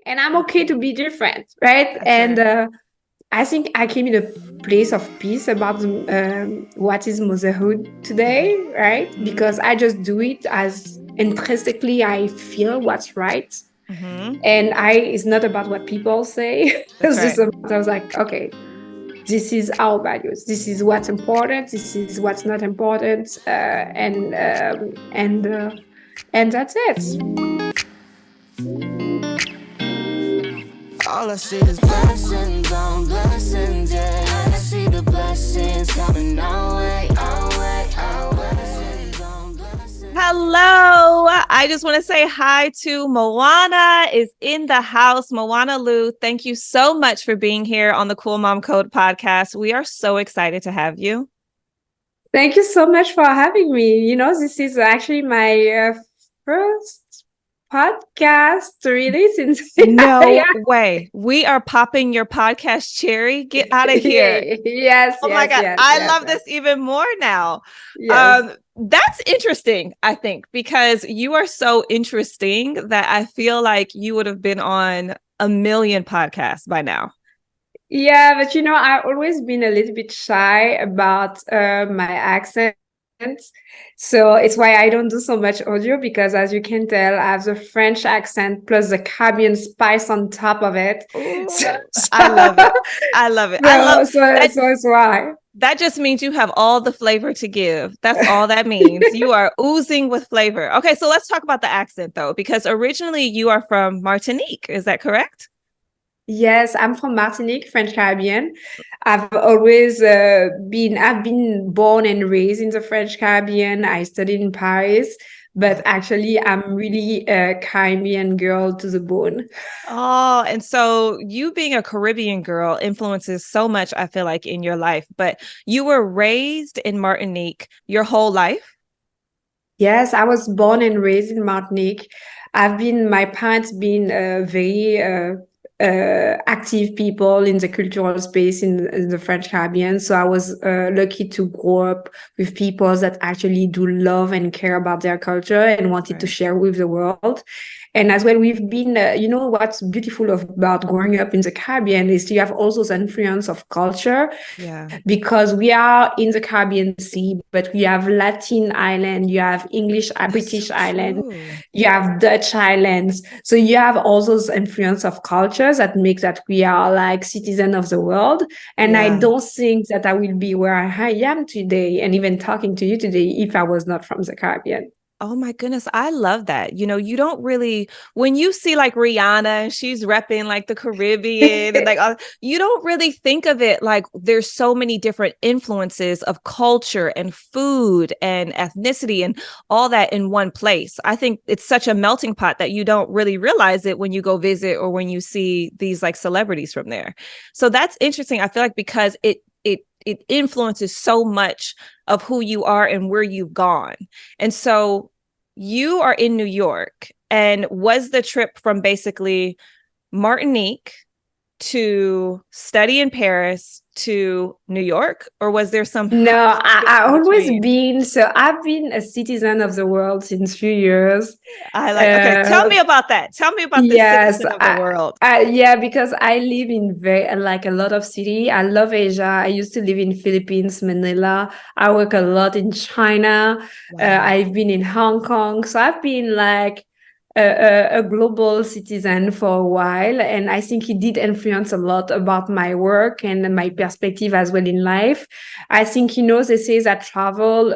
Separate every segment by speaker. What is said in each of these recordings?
Speaker 1: and I'm okay to be different, right?
Speaker 2: That's
Speaker 1: And
Speaker 2: right.
Speaker 1: I think I came in a place of peace about what is motherhood today, right?
Speaker 2: Mm-hmm.
Speaker 1: Because I just do it as intrinsically I feel what's right.
Speaker 2: Mm-hmm.
Speaker 1: And it's not about what people say.
Speaker 2: That's
Speaker 1: It's just
Speaker 2: right.
Speaker 1: about, I was like, okay, this is our values. This is what's important. This is what's not important. And that's it.
Speaker 3: All I see is blessings on blessings, yeah. I see the blessings coming our way, our way, our way. Blessings on blessings.
Speaker 2: Hello. I just want to say hi to MoAnA is in the house. MoAnA LUU, thank you so much for being here on the Cool Mom Code podcast. We are so excited to have you.
Speaker 1: Thank you so much for having me. This is actually my first podcast, really, since
Speaker 2: No way. We are popping your podcast cherry. Get out of here.
Speaker 1: Yes,
Speaker 2: Oh my
Speaker 1: yes,
Speaker 2: God.
Speaker 1: yes,
Speaker 2: I
Speaker 1: yes,
Speaker 2: love this even more now.
Speaker 1: yes.
Speaker 2: That's interesting, I think, because you are so interesting that I feel like you would have been on a million podcasts by now.
Speaker 1: Yeah, but I've always been a little bit shy about my accent. So it's why I don't do so much audio because, as you can tell, I have the French accent plus the Caribbean spice on top of it.
Speaker 2: Ooh,
Speaker 1: So,
Speaker 2: I love it. I love it. I love that.
Speaker 1: so it's why.
Speaker 2: That just means you have all the flavor to give. That's all that means. You are oozing with flavor. Okay, so let's talk about the accent though, because originally you are from Martinique. Is that correct?
Speaker 1: Yes, I'm from Martinique, French Caribbean. I've been born and raised in the French Caribbean. I studied in Paris, but actually I'm really a Caribbean girl to the bone.
Speaker 2: Oh, and so you being a Caribbean girl influences so much, I feel like, in your life. But you were raised in Martinique your whole life?
Speaker 1: Yes, I was born and raised in Martinique. My parents been very active people in the cultural space in the French Caribbean. So I was lucky to grow up with people that actually do love and care about their culture and wanted to
Speaker 2: Right.
Speaker 1: share with the world. And as well, we've been, what's beautiful about growing up in the Caribbean is you have also the influence of culture
Speaker 2: Yeah.
Speaker 1: because we are in the Caribbean Sea, but we have Latin island, you have
Speaker 2: That's so
Speaker 1: British island,
Speaker 2: true.
Speaker 1: you have Dutch islands. So you have all those influence of cultures that make that we are like citizen of the world. And I
Speaker 2: Yeah.
Speaker 1: don't think that I will be where I am today and even talking to you today if I was not from the Caribbean.
Speaker 2: Oh my goodness, I love that. You don't really, when you see like Rihanna and she's repping like the Caribbean and like, you don't really think of it like there's so many different influences of culture and food and ethnicity and all that in one place. I think it's such a melting pot that you don't really realize it when you go visit or when you see these like celebrities from there. So that's interesting. I feel like because it influences so much of who you are and where you've gone. And so you are in New York. And was the trip from basically Martinique to study in Paris to New York? Or was there some
Speaker 1: No,
Speaker 2: hop, skip
Speaker 1: I
Speaker 2: in
Speaker 1: always
Speaker 2: between?
Speaker 1: been, so I've been a citizen of the world since few years.
Speaker 2: I like, okay, tell
Speaker 1: Uh,
Speaker 2: me about that. Tell me about this
Speaker 1: Yes,
Speaker 2: citizen of the world.
Speaker 1: yeah, because I live in very like a lot of city. I love Asia. I used to live in Philippines, Manila. I work a lot in China.
Speaker 2: Wow.
Speaker 1: I've been in Hong Kong. So I've been like a global citizen for a while, and I think it did influence a lot about my work and my perspective as well in life. I think they say that travel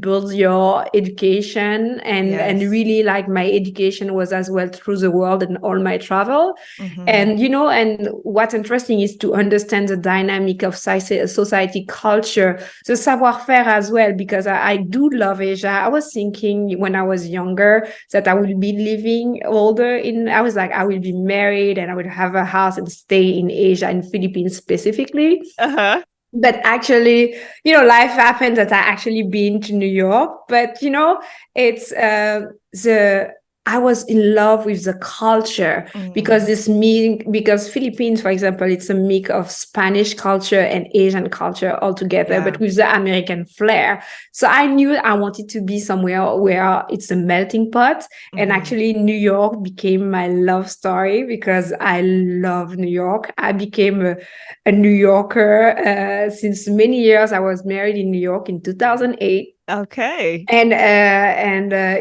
Speaker 1: builds your education, and
Speaker 2: Yes.
Speaker 1: really like my education was as well through the world and all my travel.
Speaker 2: Mm-hmm.
Speaker 1: And what's interesting is to understand the dynamic of society, culture, the savoir-faire as well, because I do love Asia. I was thinking when I was younger that I would be living older I was like, I will be married and I would have a house and stay in Asia, in Philippines specifically.
Speaker 2: Uh-huh.
Speaker 1: But actually, life happened that I actually been to New York. But it's the I was in love with the culture because because Philippines, for example, it's a mix of Spanish culture and Asian culture all together, but with the American flair. So I knew I wanted to be somewhere where it's a melting pot. And actually New York became my love story because I love New York. I became a New Yorker since many years. I was married in New York in 2008.
Speaker 2: Okay.
Speaker 1: And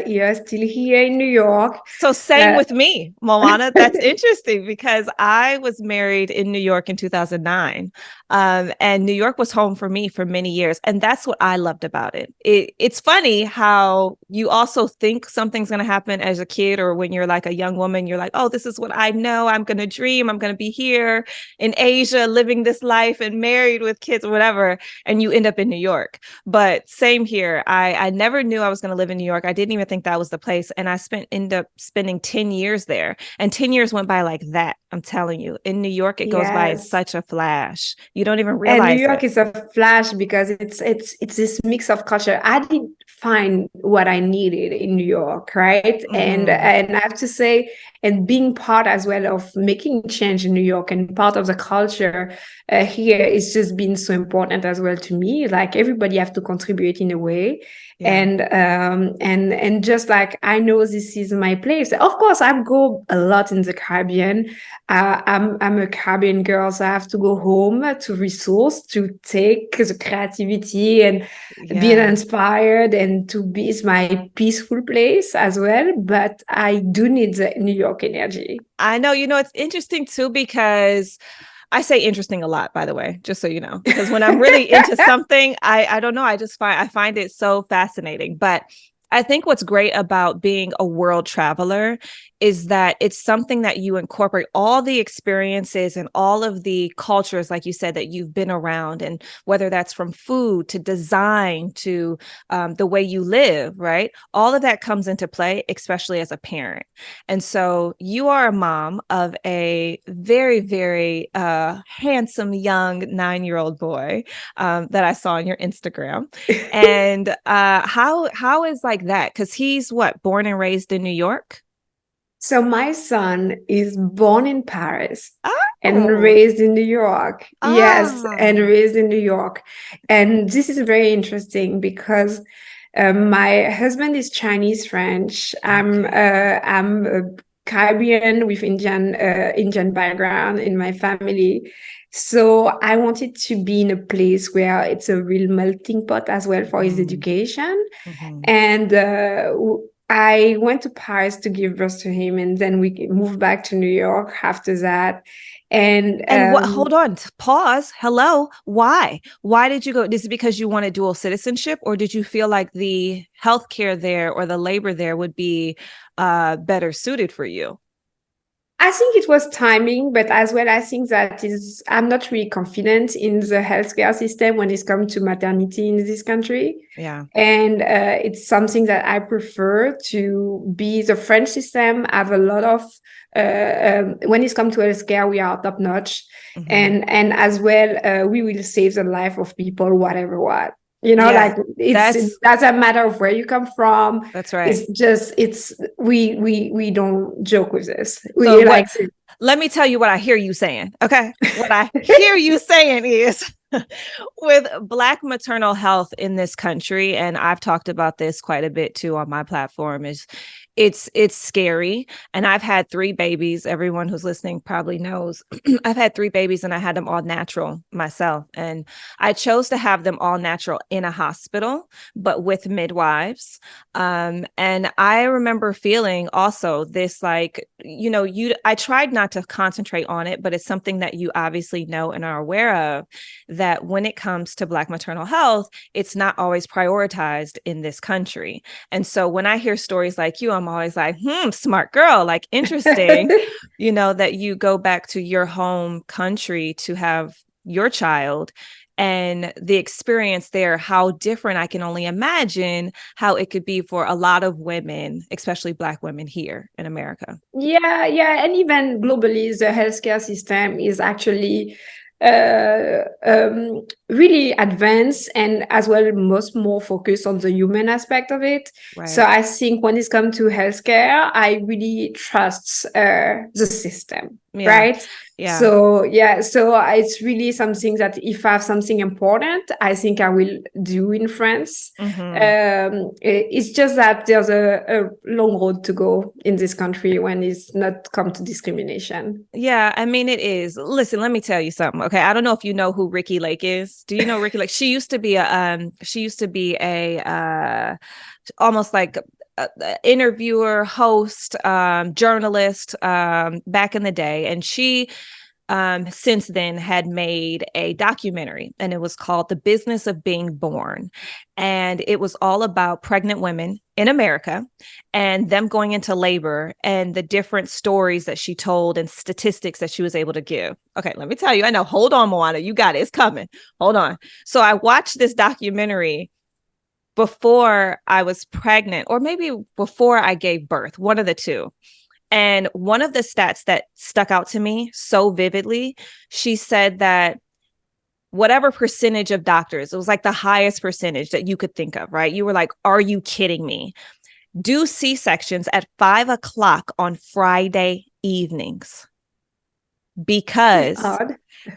Speaker 1: you're still here in New York.
Speaker 2: So same with me, MoAnA. That's interesting because I was married in New York in 2009. And New York was home for me for many years. And that's what I loved about it. It's funny how you also think something's going to happen as a kid, or when you're like a young woman, you're like, oh, this is what I know. I'm going to dream. I'm going to be here in Asia, living this life and married with kids or whatever. And you end up in New York. But same here. I never knew I was going to live in New York. I didn't even think that was the place. And I ended up spending 10 years there. And 10 years went by like that. I'm telling you, in New York, it goes by in such a flash. You don't even realize
Speaker 1: and New York is a flash because it's this mix of culture. I didn't find what I needed in New York, right? And I have to say, and being part as well of making change in New York and part of the culture here is just been so important as well to me. Like everybody have to contribute in a way. And just like I know this is my place. Of course, I go a lot in the Caribbean. I'm a Caribbean girl, so I have to go home to resource, to take the creativity and being inspired, and to be is my peaceful place as well. But I do need the New York energy.
Speaker 2: I know, it's interesting too, because I say interesting a lot, by the way, just so you know, because when I'm really into something, I don't know, I find it so fascinating. But I think what's great about being a world traveler is that it's something that you incorporate all the experiences and all of the cultures, like you said, that you've been around, and whether that's from food to design to the way you live, right? All of that comes into play, especially as a parent. And so you are a mom of a very, very handsome young 9-year-old boy that I saw on your Instagram. And how is like that? Because he's born and raised in New York?
Speaker 1: So my son is born in Paris and raised in New York. Yes, and raised in New York. And this is very interesting because my husband is Chinese French. I'm a Caribbean with Indian background in my family. So I wanted to be in a place where it's a real melting pot as well for his education. And I went to Paris to give birth to him, and then we moved back to New York after that. And
Speaker 2: hold on, pause. Hello. Why did you go? Is it because you wanted dual citizenship, or did you feel like the healthcare there or the labor there would be better suited for you?
Speaker 1: I think it was timing, but as well, I think that I'm not really confident in the healthcare system when it comes to maternity in this country.
Speaker 2: Yeah.
Speaker 1: And it's something that I prefer to be. The French system have a lot of, when it comes to healthcare, we are top notch. And as well, we will save the life of people, whatever what. Like it doesn't matter of where you come from.
Speaker 2: That's right.
Speaker 1: It's just we don't joke with this.
Speaker 2: Let me tell you what I hear you saying. Okay, what I hear you saying is with Black maternal health in this country, and I've talked about this quite a bit too on my platform, is it's scary. And I've had 3 babies. Everyone who's listening probably knows I've had 3 babies, and I had them all natural myself. And I chose to have them all natural in a hospital, but with midwives. And I remember feeling also this, like, I tried not to concentrate on it, but it's something that you obviously know and are aware of, that when it comes to Black maternal health, it's not always prioritized in this country. And so when I hear stories like you, I'm always like, smart girl, like interesting, that you go back to your home country to have your child, and the experience there, how different. I can only imagine how it could be for a lot of women, especially Black women here in America.
Speaker 1: Yeah. And even globally, the healthcare system is actually really advanced and as well most more focused on the human aspect of it. So
Speaker 2: Right.
Speaker 1: I think when it's come to healthcare, I really trust the system,
Speaker 2: Yeah.
Speaker 1: right?
Speaker 2: Yeah.
Speaker 1: So yeah, so it's really something that if I have something important, I think I will do in France. It's just that there's a long road to go in this country when it's not come to discrimination.
Speaker 2: Yeah, I mean it is. Listen, let me tell you something. Okay, I don't know if you know who Ricky Lake is. Do you know Ricky Lake? She used to be a almost like a interviewer, host, journalist back in the day, and she since then had made a documentary, and it was called The Business of Being Born. And it was all about pregnant women in America and them going into labor and the different stories that she told and statistics that she was able to give. Okay, let me tell you, I know, hold on, MoAnA, you got it, it's coming. Hold on. So I watched this documentary before I was pregnant, or maybe before I gave birth, one of the two. And one of the stats that stuck out to me so vividly, she said that whatever percentage of doctors, it was like the highest percentage that you could think of, right? You were like, are you kidding me? Do C-sections at 5 o'clock on Friday evenings because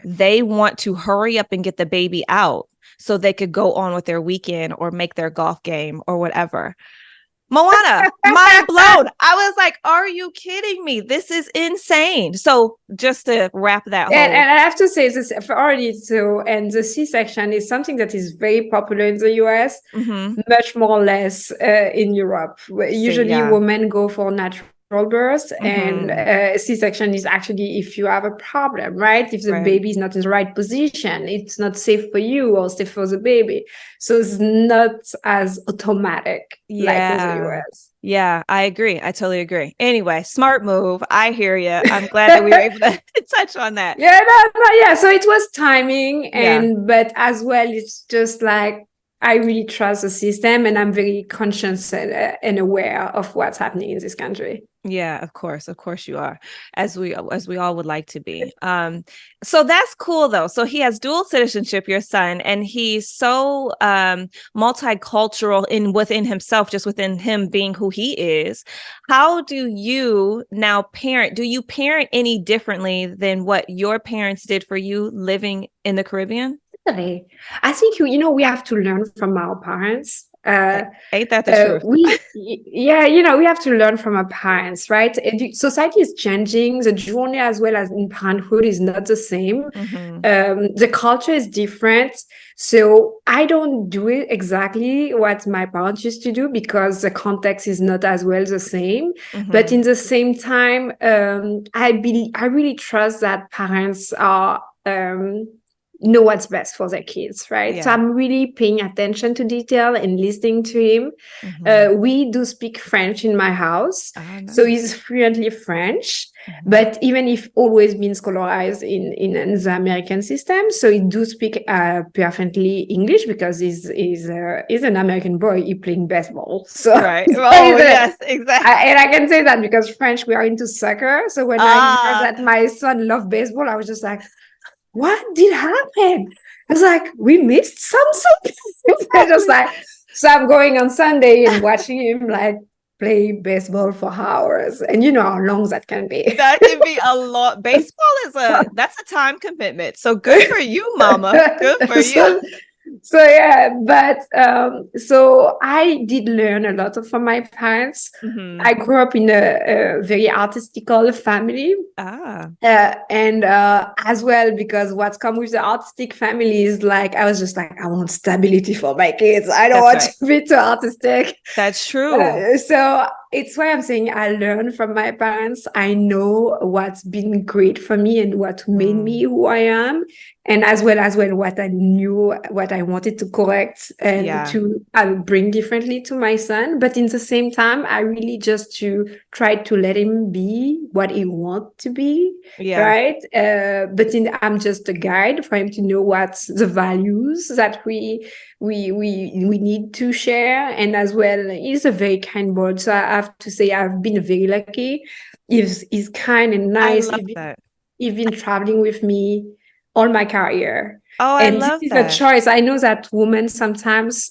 Speaker 2: they want to hurry up and get the baby out so they could go on with their weekend or make their golf game or whatever. MoAnA, mind blown. I was like, are you kidding me? This is insane. So just to wrap that whole...
Speaker 1: And I have to say this already too, and the C-section is something that is very popular in the US, much more or less in Europe. Usually women go for natural birth, and C-section is actually if you have a problem, right? If the baby is not in the right position, it's not safe for you or safe for the baby. So it's not as automatic like in the US.
Speaker 2: Yeah, I agree. I totally agree. Anyway, smart move. I hear you. I'm glad that we were able to touch on that.
Speaker 1: Yeah. So it was timing, but as well, it's just like I really trust the system, and I'm very conscious and aware of what's happening in this country.
Speaker 2: Yeah, of course you are, as we all would like to be. So that's cool though. So he has dual citizenship, your son, and he's so multicultural within himself, just within him being who he is. How do you now parent? Do you parent any differently than what your parents did for you living in the Caribbean?
Speaker 1: I think we have to learn from our parents.
Speaker 2: Ain't that the truth?
Speaker 1: We have to learn from our parents, right? Society is changing. The journey as well as in parenthood is not the same. The culture is different. So I don't do it exactly what my parents used to do because the context is not as well the same. But in the same time, I really trust that parents are know what's best for their kids, right? So I'm really paying attention to detail and listening to him. We do speak French in my house. Nice. So he's fluently French, but even if always been scolarized in the American system, so he do speak perfectly English because he's an American boy. He playing baseball. So
Speaker 2: right. Oh yes, exactly.
Speaker 1: And I can say that because French, we are into soccer. So when I heard that my son loved baseball, I was just like, what did happen? I was like, we missed something. Just like, so I'm going on Sunday and watching him like play baseball for hours, and you know how long that can be.
Speaker 2: That can be a lot. Baseball that's a time commitment. So good for you, Mama. Good for you.
Speaker 1: So yeah, but so I did learn a lot from my parents. I grew up in a very artistical family, and as well because what's come with the artistic family is like I was just like I want stability for my kids. I don't want to be too artistic.
Speaker 2: That's true.
Speaker 1: So it's why I'm saying I learned from my parents. I know what's been great for me and what made me who I am. And as well what I knew, what I wanted to correct and to bring differently to my son. But in the same time, I really just to try to let him be what he wants to be, right? But I'm just a guide for him to know what's the values that we need to share. And as well, he's a very kind boy. So I have to say I've been very lucky. He's kind and nice. He's been traveling with me all my career.
Speaker 2: Oh, I
Speaker 1: And this
Speaker 2: love
Speaker 1: is a
Speaker 2: that.
Speaker 1: choice. I know that women sometimes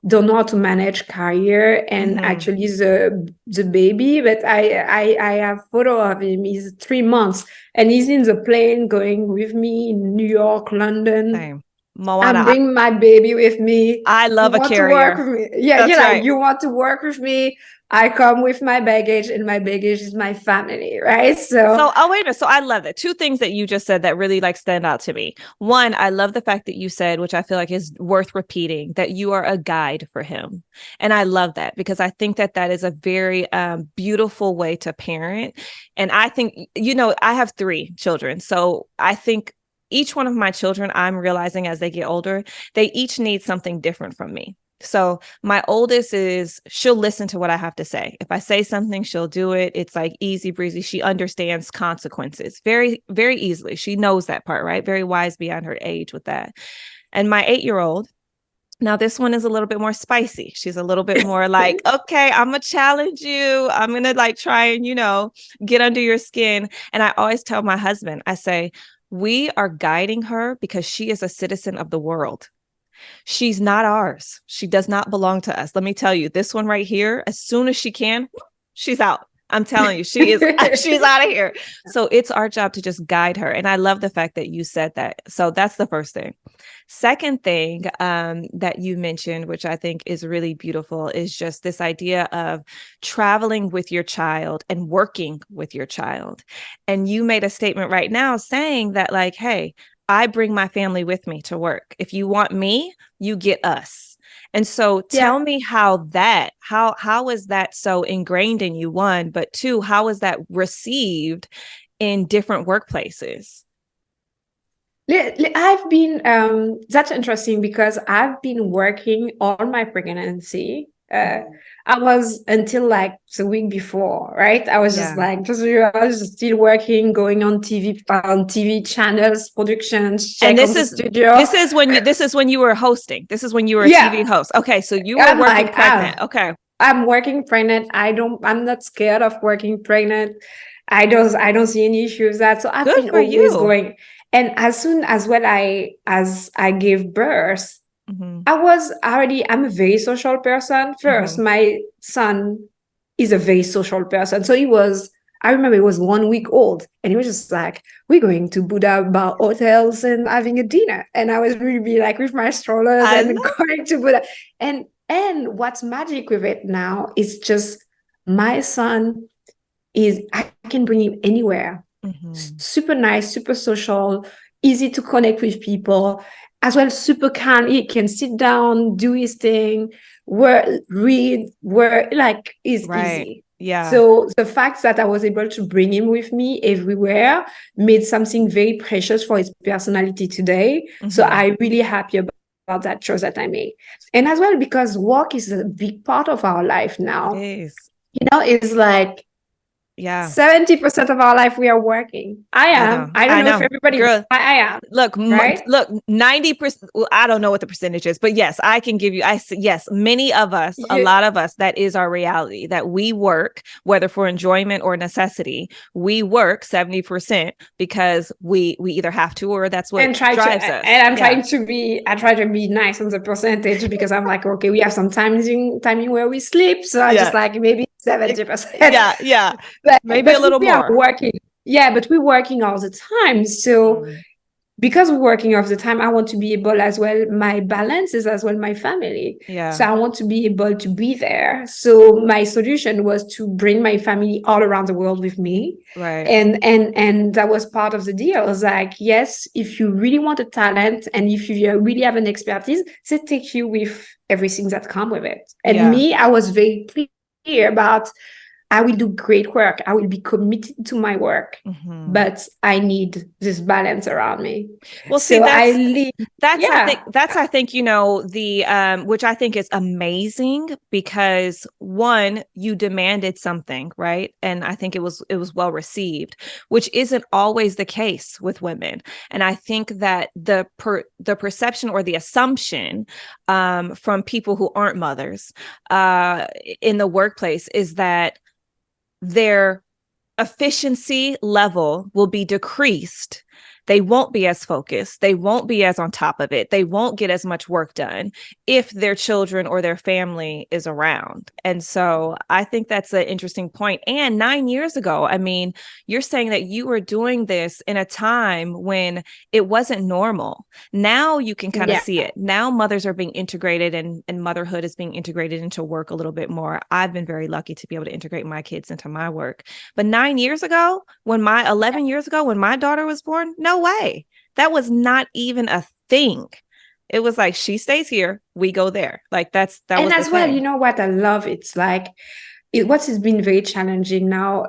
Speaker 1: don't know how to manage career and actually the baby, but I have photo of him. He's 3 months and he's in the plane going with me in New York, London.
Speaker 2: Same. MoAnA,
Speaker 1: I'm bringing my baby with me.
Speaker 2: I love
Speaker 1: You
Speaker 2: a
Speaker 1: want to work
Speaker 2: carrier.
Speaker 1: with me? Yeah,
Speaker 2: That's
Speaker 1: you're like,
Speaker 2: right.
Speaker 1: you want to work with me? I come with my baggage, and my baggage is my family, right?
Speaker 2: So, oh, wait a minute. So I love that. Two things that you just said that really like stand out to me. One, I love the fact that you said, which I feel like is worth repeating, that you are a guide for him. And I love that because I think that that is a very beautiful way to parent. And I think, you know, I have 3 children. So I think each one of my children, I'm realizing as they get older, they each need something different from me. So my oldest she'll listen to what I have to say. If I say something, she'll do it. It's like easy breezy. She understands consequences very, very easily. She knows that part, right? Very wise beyond her age with that. And my 8-year-old, now this one is a little bit more spicy. She's a little bit more like, okay, I'm gonna challenge you. I'm gonna like try and, you know, get under your skin. And I always tell my husband, I say, we are guiding her because she is a citizen of the world. She's not ours. She does not belong to us. Let me tell you, this one right here, as soon as she can, she's out. I'm telling you, she's out of here. So it's our job to just guide her. And I love the fact that you said that. So that's the first thing. Second thing that you mentioned, which I think is really beautiful, is just this idea of traveling with your child and working with your child. And you made a statement right now saying that like, hey, I bring my family with me to work. If you want me, you get us. And so tell me how is that so ingrained in you, one, but two, how is that received in different workplaces?
Speaker 1: I've been, that's interesting because I've been working all my pregnancy. I was until like the week before, right? I was just like, I was still working, going on TV channels, productions, check on the studio.
Speaker 2: This is when you were hosting. This is when you were a TV host. Okay, so you were working pregnant. Okay,
Speaker 1: I'm working pregnant. I'm not scared of working pregnant. I don't see any issue with that. So I've been always going. And as soon as I gave birth, I'm a very social person. First, my son is a very social person. So I remember he was 1 week old and he was just like, we're going to Buddha bar hotels and having a dinner. And I was really like with my strollers and going to Buddha. And what's magic with it now is just my son I can bring him anywhere. Super nice, super social, easy to connect with people, as well super calm. He can sit down, do his thing, read, like is easy.
Speaker 2: Yeah.
Speaker 1: So the fact that I was able to bring him with me everywhere made something very precious for his personality today. So I'm really happy about that choice that I made. And as well, because work is a big part of our life now.
Speaker 2: It is.
Speaker 1: You know, it's like 70% of our life we are working. I am. I don't know if everybody. Girl, I am.
Speaker 2: Look,
Speaker 1: right?
Speaker 2: Look, 90%. Well, I don't know what the percentage is, but yes, I can give you. Yes, many of us, a lot of us, that is our reality. That we work, whether for enjoyment or necessity, we work 70% because we either have to or that's what drives us.
Speaker 1: And I'm trying to be. I try to be nice on the percentage because I'm like, okay, we have some timing where we sleep, so I just like maybe 70%.
Speaker 2: Yeah. But maybe a little more.
Speaker 1: But we're working all the time. So because we're working all the time, I want to be able as well. My balance is as well my family.
Speaker 2: Yeah.
Speaker 1: So I want to be able to be there. So my solution was to bring my family all around the world with me.
Speaker 2: Right.
Speaker 1: And that was part of the deal. I was like, yes, if you really want a talent and if you really have an expertise, they take you with everything that comes with it. And me, I was very clear about I will do great work. I will be committed to my work, but I need this balance around me.
Speaker 2: Well, see, I think, you know, the, which I think is amazing because one, you demanded something, right? And I think it was well received, which isn't always the case with women. And I think that the perception or the assumption from people who aren't mothers in the workplace is that their efficiency level will be decreased they won't be as focused. They won't be as on top of it. They won't get as much work done if their children or their family is around. And so I think that's an interesting point. And 9 years ago, I mean, you're saying that you were doing this in a time when it wasn't normal. Now you can kind of see it. Now mothers are being integrated, and motherhood is being integrated into work a little bit more. I've been very lucky to be able to integrate my kids into my work. But 9 years ago, 11 years ago, when my daughter was born, no way. That was not even a thing. It was like, she stays here, we go there. Like that
Speaker 1: and
Speaker 2: was
Speaker 1: as well, you know what I love? It's like what has been very challenging now.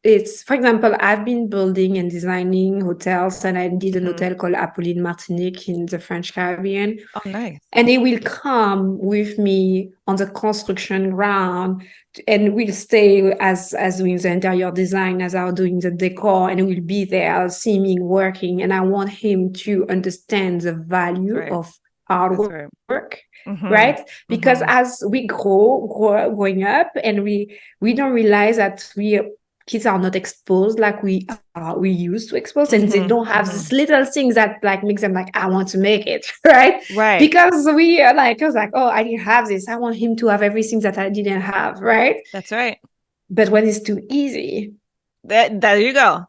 Speaker 1: It's, for example, I've been building and designing hotels, and I did an hotel called Apolline Martinique in the French Caribbean.
Speaker 2: Oh, nice.
Speaker 1: And they will come with me on the construction ground, and we'll stay as doing the interior design, as I'm doing the decor, and we'll be there, see me working. And I want him to understand the value of hard work. Right? Because as we growing up, and we don't realize that kids are not exposed like we used to expose, and they don't have these little things that like makes them like, I want to make it, right? Because we are like, I was like, oh, I didn't have this, I want him to have everything that I didn't have, right?
Speaker 2: That's right.
Speaker 1: But when it's too easy,
Speaker 2: there you go.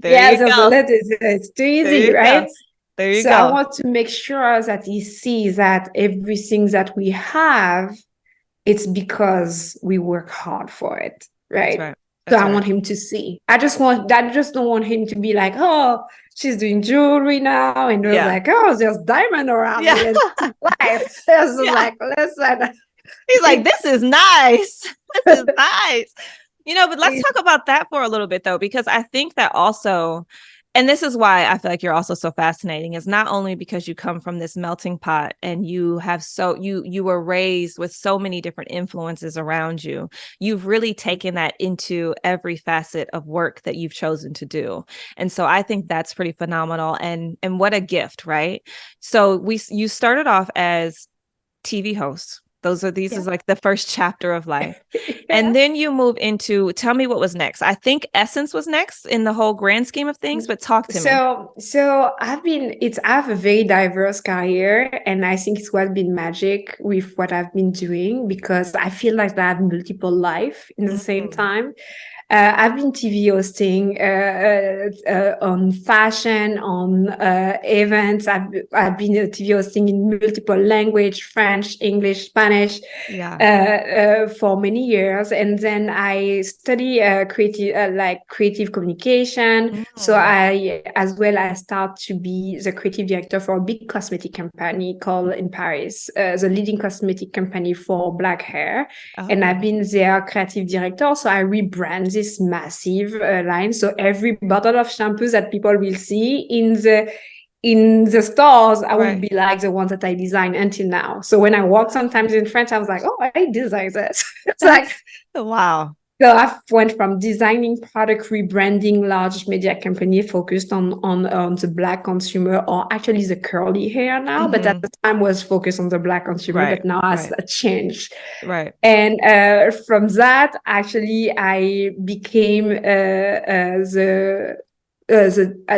Speaker 1: It's too easy, right?
Speaker 2: There you
Speaker 1: so
Speaker 2: go.
Speaker 1: I want to make sure that he sees that everything that we have, it's because we work hard for it, right?
Speaker 2: That's right.
Speaker 1: So I want him to see. I just don't want him to be like, oh, she's doing jewelry now, and it was like, oh, there's diamond around me. And life. Like, listen.
Speaker 2: He's like, this is nice. This is nice. You know, but let's talk about that for a little bit, though, because I think that also, and this is why I feel like you're also so fascinating, is not only because you come from this melting pot and you have you were raised with so many different influences around you. You've really taken that into every facet of work that you've chosen to do. And so I think that's pretty phenomenal. And what a gift, right? So you started off as TV host. This is like the first chapter of life. And then you move into, tell me what was next. I think Essence was next in the whole grand scheme of things, but talk to me.
Speaker 1: So I have a very diverse career, and I think it's what's been magic with what I've been doing, because I feel like I have multiple life in the same time. I've been TV hosting on fashion, on events. I've been TV hosting in multiple language, French, English, Spanish, for many years. And then I study creative communication. So I start to be the creative director for a big cosmetic company called in Paris, the leading cosmetic company for Black hair. And I've been their creative director. So I rebrand this massive line. So every bottle of shampoo that people will see in the stores, I will be like the ones that I designed until now. So when I walk sometimes in France, I was like, oh, I designed this. It's like,
Speaker 2: wow.
Speaker 1: So I went from designing product, rebranding large media company focused on the Black consumer, or actually the curly hair now, but at the time was focused on the Black consumer, but now has a change.
Speaker 2: Right.
Speaker 1: And from that, actually, I became the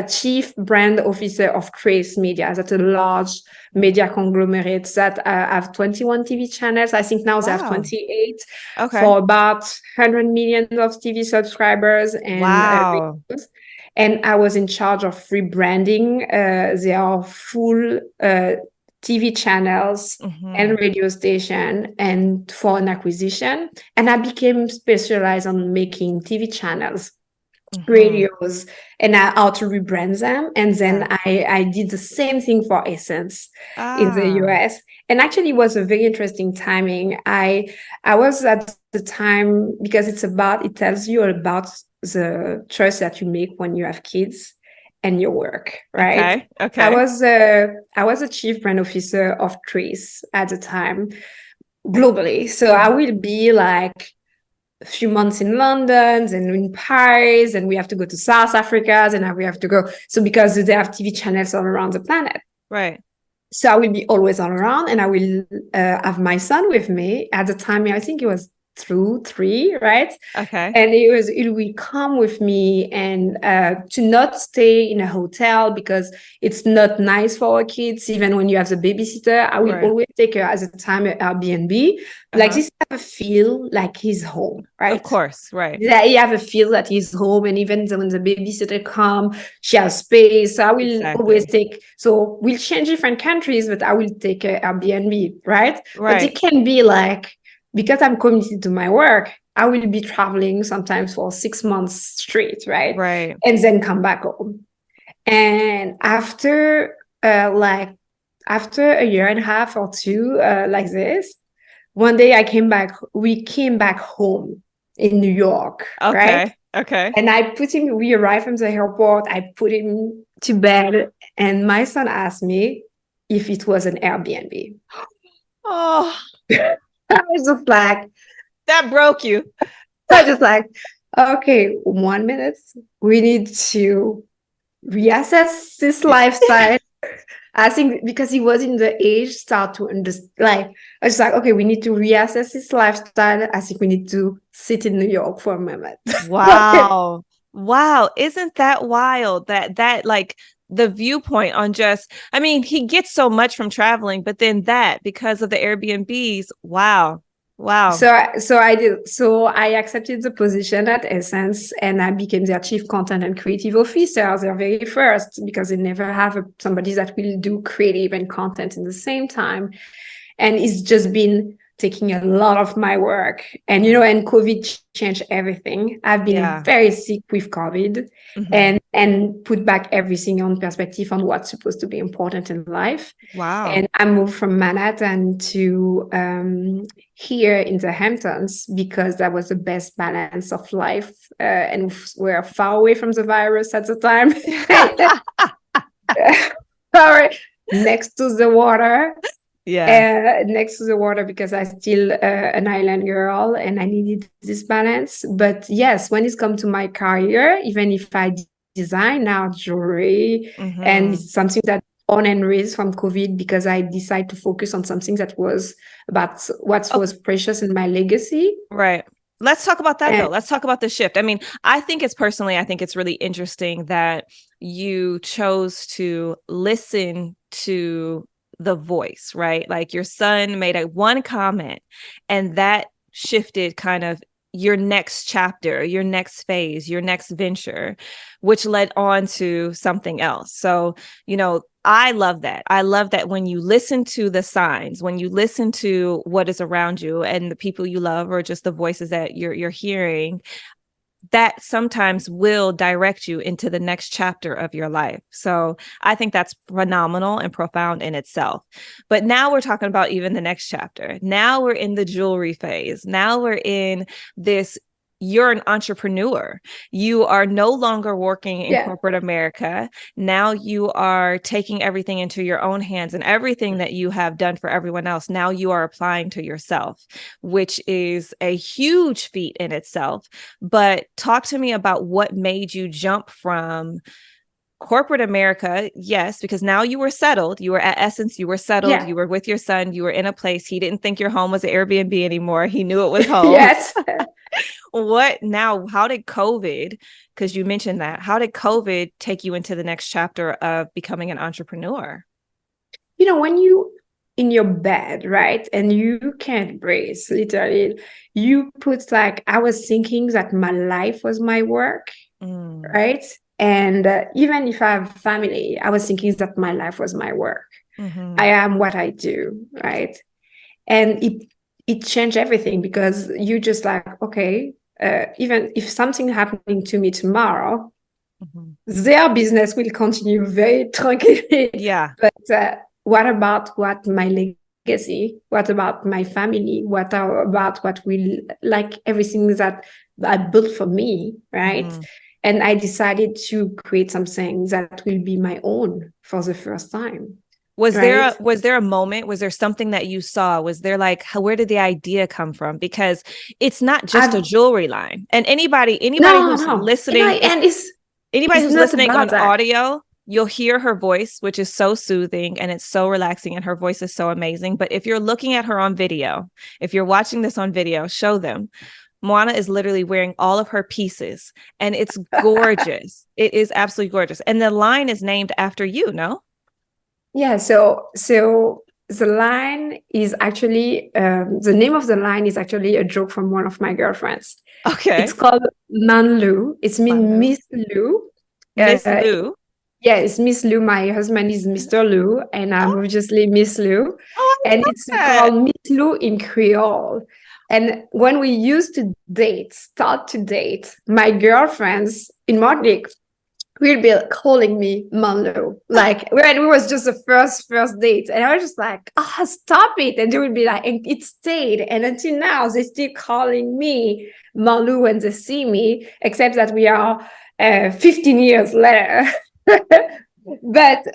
Speaker 1: chief brand officer of Trace Media. That's a large media conglomerate that have 21 TV channels. I think now they have 28 for about 100 million of TV subscribers. And and I was in charge of rebranding their full TV channels and radio station, and for an acquisition. And I became specialized on making TV channels, radios, and how to rebrand them. And then I did the same thing for Essence in the US. And actually it was a very interesting timing. I was at the time, because it tells you about the choice that you make when you have kids and your work, right?
Speaker 2: Okay.
Speaker 1: I was a chief brand officer of Trace at the time, globally. So I will be like a few months in London, and in Paris, and we have to go to South Africa, and we have to go. So because they have TV channels all around the planet.
Speaker 2: Right.
Speaker 1: So I will be always all around, and I will have my son with me. At the time, I think he was 2, 3, right?
Speaker 2: Okay.
Speaker 1: And it will come with me, and to not stay in a hotel because it's not nice for our kids. Even when you have the babysitter, I will
Speaker 2: Right.
Speaker 1: always take her as a time at Airbnb. Like this have a feel like he's home, right?
Speaker 2: Of course, right.
Speaker 1: Yeah, you have a feel that he's home, and even when the babysitter come, she has space. So I will always take. So we'll change different countries, but I will take a Airbnb, right? But it can be like, because I'm committed to my work, I will be traveling sometimes for 6 months straight, right?
Speaker 2: Right.
Speaker 1: And then come back home. And after after a year and a half or two, like this, one day we came back home in New York, right?
Speaker 2: Okay.
Speaker 1: And we arrived from the airport, I put him to bed, and my son asked me if it was an Airbnb.
Speaker 2: Oh,
Speaker 1: I was just like,
Speaker 2: that broke you.
Speaker 1: I was just like, okay, 1 minute. We need to reassess this lifestyle. I think because he was in the age start to understand, like, I was like, okay, we need to reassess his lifestyle. I think we need to sit in New York for a moment.
Speaker 2: Wow. Wow. Isn't that wild that like the viewpoint on just, I mean, he gets so much from traveling, but then that because of the Airbnbs, wow. Wow.
Speaker 1: So I did. So I accepted the position at Essence, and I became their chief content and creative officer, their very first, because they never have somebody that will do creative and content in the same time. And it's just been taking a lot of my work. And, and COVID changed everything. I've been very sick with COVID, and put back everything on perspective on what's supposed to be important in life.
Speaker 2: Wow.
Speaker 1: And I moved from Manhattan to here in the Hamptons because that was the best balance of life. And we're far away from the virus at the time. Next to the water. Next to the water, because I'm still an island girl and I needed this balance. But yes, when it's come to my career, even if I design now jewelry, and it's something that on and raised from COVID, because I decided to focus on something that was about what was precious in my legacy.
Speaker 2: Right. Let's talk about that though. Let's talk about the shift. I mean, I think it's really interesting that you chose to listen to the voice, right? Like your son made one comment and that shifted kind of your next chapter, your next phase, your next venture, which led on to something else. So, I love that. I love that when you listen to the signs, when you listen to what is around you and the people you love, or just the voices that you're hearing, that sometimes will direct you into the next chapter of your life. So I think that's phenomenal and profound in itself. But now we're talking about even the next chapter. Now we're in the jewelry phase. Now we're in this. You're an entrepreneur. You are no longer working in corporate America. Now you are taking everything into your own hands, and everything that you have done for everyone else, now you are applying to yourself, which is a huge feat in itself. But talk to me about what made you jump from corporate America, yes, because now you were settled. You were at Essence. You were settled. Yeah. You were with your son. You were in a place. He didn't think your home was an Airbnb anymore. He knew it was home.
Speaker 1: Yes.
Speaker 2: What now? How did COVID, because you mentioned that, how did COVID take you into the next chapter of becoming an entrepreneur?
Speaker 1: When you in your bed, right, and you can't breathe, literally, you put I was thinking that my life was my work, right? And even if I have family, I was thinking that my life was my work. I am what I do, right? And it changed everything, because you just okay, even if something happening to me tomorrow, their business will continue very tranquilly.
Speaker 2: Yeah.
Speaker 1: But what about my legacy? What about my family? What about what will, everything that I built for me, right? And I decided to create something that will be my own for the first time.
Speaker 2: Was there a moment? Was there something that you saw? Was there where did the idea come from? Because it's not just a jewelry line. And anybody who's listening, anybody who's listening on audio, you'll hear her voice, which is so soothing and it's so relaxing, and her voice is so amazing. But if you're looking at her on video, if you're watching this on video, show them. MoAnA is literally wearing all of her pieces, and it's gorgeous. It is absolutely gorgeous. And the line is named after you, no?
Speaker 1: Yeah, so the line is actually the name of the line is actually a joke from one of my girlfriends.
Speaker 2: Okay.
Speaker 1: It's called ManLuu. It's mean Miss Lou.
Speaker 2: Miss Lou.
Speaker 1: Yeah, it's Miss Lou. My husband is Mr. Lou, and I'm obviously Miss Lou. And it's called Miss Lou in Creole. And when we used to start to date, my girlfriends in Martinique will be calling me ManLuu. Like when it was just the first date. And I was just like, oh, stop it. And they would be like, and it stayed. And until now, they're still calling me ManLuu when they see me, except that we are 15 years later. But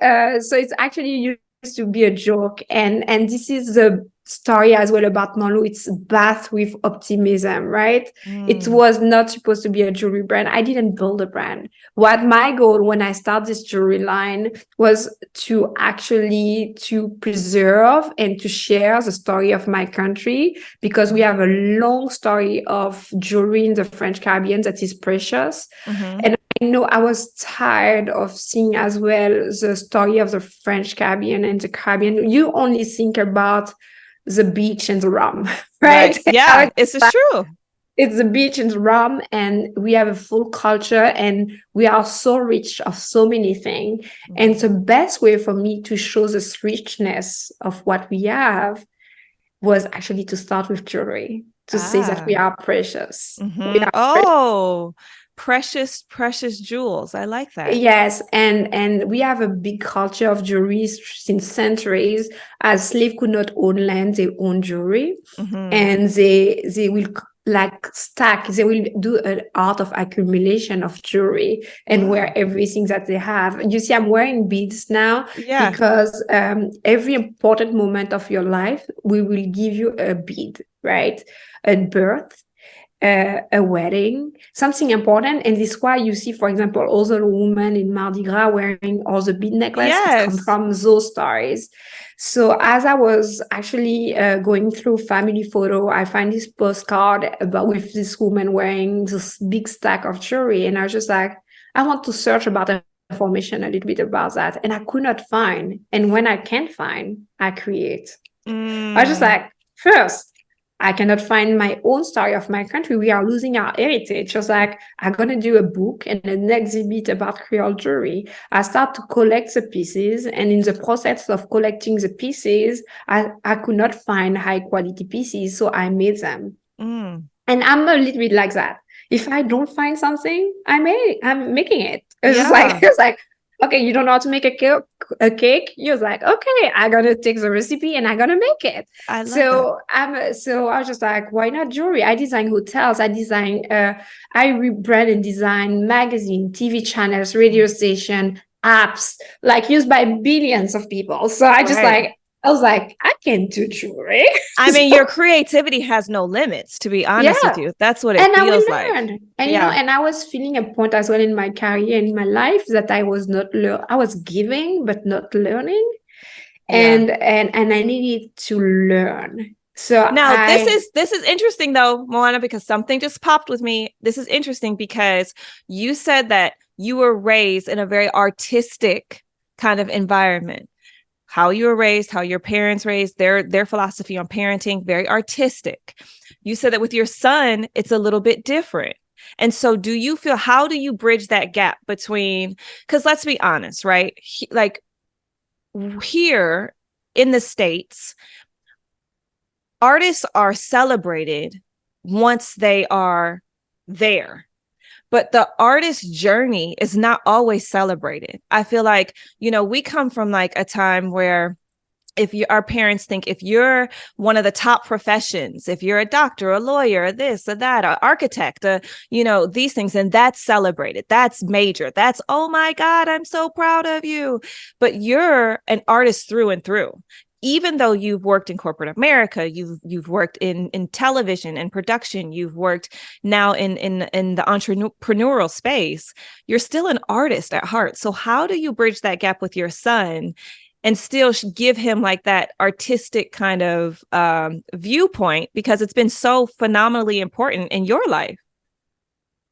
Speaker 1: so it's actually used to be a joke. And this is the story as well about ManLuu. It's bath with optimism, right? It was not supposed to be a jewelry brand. I didn't build a brand. What my goal when I started this jewelry line was to preserve and to share the story of my country, because we have a long story of jewelry in the French Caribbean that is precious. And I know I was tired of seeing as well the story of the French Caribbean and the Caribbean. You only think about the beach and the rum, right?
Speaker 2: Yeah, it's true.
Speaker 1: It's the beach and the rum, and we have a full culture, and we are so rich of so many things. And the best way for me to show this richness of what we have was actually to start with jewelry, to say that we are precious. We are
Speaker 2: precious jewels. I like that.
Speaker 1: Yes, and we have a big culture of jewelry since centuries. As slaves could not own land, they own jewelry, and they will like stack. They will do an art of accumulation of jewelry and wear everything that they have. You see, I'm wearing beads now because every important moment of your life, we will give you a bead, right? A birth, a wedding, something important. And this is why you see, for example, all the women in Mardi Gras wearing all the bead necklaces come from those stories. So as I was actually going through family photo, I find this postcard with this woman wearing this big stack of jewelry. And I was just like, I want to search about information a little bit about that. And I could not find. And when I can't find, I create. I was just like, first, I cannot find my own story of my country. We are losing our heritage. Just like, I'm going to do a book and an exhibit about Creole jewelry. I start to collect the pieces. And in the process of collecting the pieces, I could not find high quality pieces. So I made them. And I'm a little bit like that. If I don't find something, I'm making it. It's like, okay, you don't know how to make a cake. You're like, okay, I'm gonna take the recipe and I'm gonna make it. I was just like, why not jewelry? I design hotels. I rebrand and design magazine, TV channels, radio station, apps, like used by billions of people. So I was like, I can do jewelry.
Speaker 2: I mean, your creativity has no limits, to be honest with you. That's what it feels like.
Speaker 1: And you know, and I was feeling a point as well in my career, in my life, that I was not I was giving but not learning. And I needed to learn. So
Speaker 2: now this is interesting though, MoAnA, because something just popped with me. This is interesting because you said that you were raised in a very artistic kind of environment. How you were raised, how your parents raised, their philosophy on parenting, very artistic. You said that with your son, it's a little bit different. And so how do you bridge that gap between, because let's be honest, right? Like here in the States, artists are celebrated once they are there. But the artist's journey is not always celebrated. I feel like, we come from like a time where our parents think if you're one of the top professions, if you're a doctor, a lawyer, this or that, an architect, these things, and that's celebrated. That's major. That's, oh my God, I'm so proud of you. But you're an artist through and through. even though you've worked in corporate America, you've worked in television and production, you've worked now in the entrepreneurial space, you're still an artist at heart. So how do you bridge that gap with your son and still give him like that artistic kind of viewpoint, because it's been so phenomenally important in your life?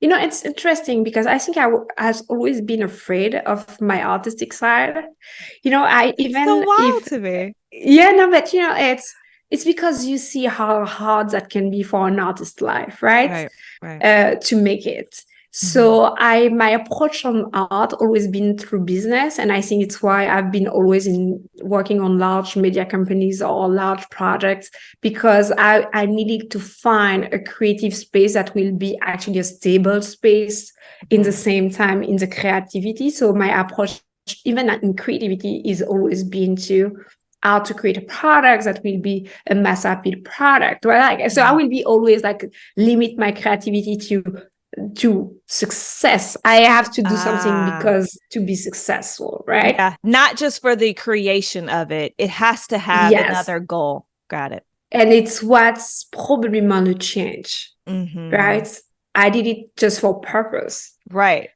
Speaker 1: You know, it's interesting because I think has always been afraid of my artistic side. You know,
Speaker 2: It's so wild to me.
Speaker 1: Yeah, no, but you know, it's because you see how hard that can be for an artist's life, right? To make it. So my approach on art always been through business, and I think it's why I've been always working on large media companies or large projects, because I needed to find a creative space that will be actually a stable space in the same time in the creativity. So my approach, even in creativity, is always been to how to create a product that will be a mass appeal product, right? So I will be always like limit my creativity to success. I have to do something because to be successful, right?
Speaker 2: Yeah, not just for the creation of it. It has to have another goal. Got it.
Speaker 1: And it's what's probably MoAnA change, right? I did it just for purpose.
Speaker 2: Right.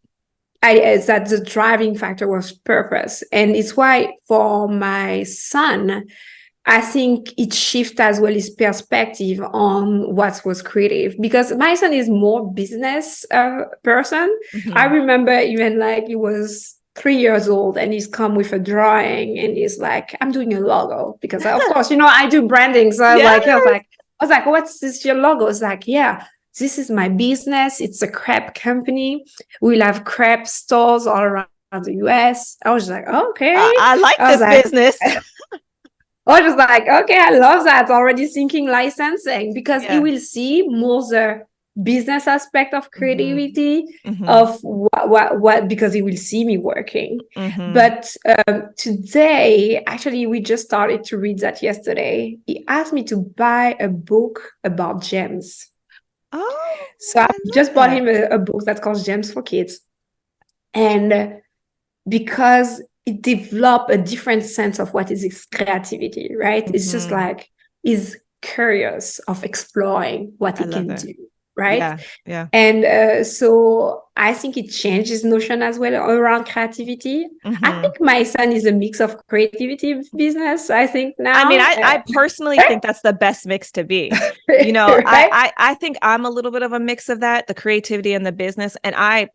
Speaker 1: That the driving factor was purpose. And it's why for my son, I think it shifts as well his perspective on what was creative, because my son is more business person. I remember even like he was 3 years old and he's come with a drawing and he's like, I'm doing a logo, because of course, you know, I do branding. So I was like, what's this, your logo? It's like, yeah, this is my business. It's a crepe company. We'll have crepe stores all around the US. I was like, okay.
Speaker 2: I like this business.
Speaker 1: I was like, okay, I love that. Already thinking licensing, because he will see more the business aspect of creativity of what because he will see me working. But today, actually, we just started to read that yesterday. He asked me to buy a book about gems.
Speaker 2: Oh,
Speaker 1: so I just bought him a book that's called Gems for Kids. And because it developed a different sense of what is creativity, right? It's just like, he's curious of exploring what he can do, right?
Speaker 2: Yeah.
Speaker 1: And so I think it changes notion as well around creativity. I think my son is a mix of creativity business, I think now.
Speaker 2: I mean, I personally think that's the best mix to be. You know, right? I think I'm a little bit of a mix of that, the creativity and the business. And I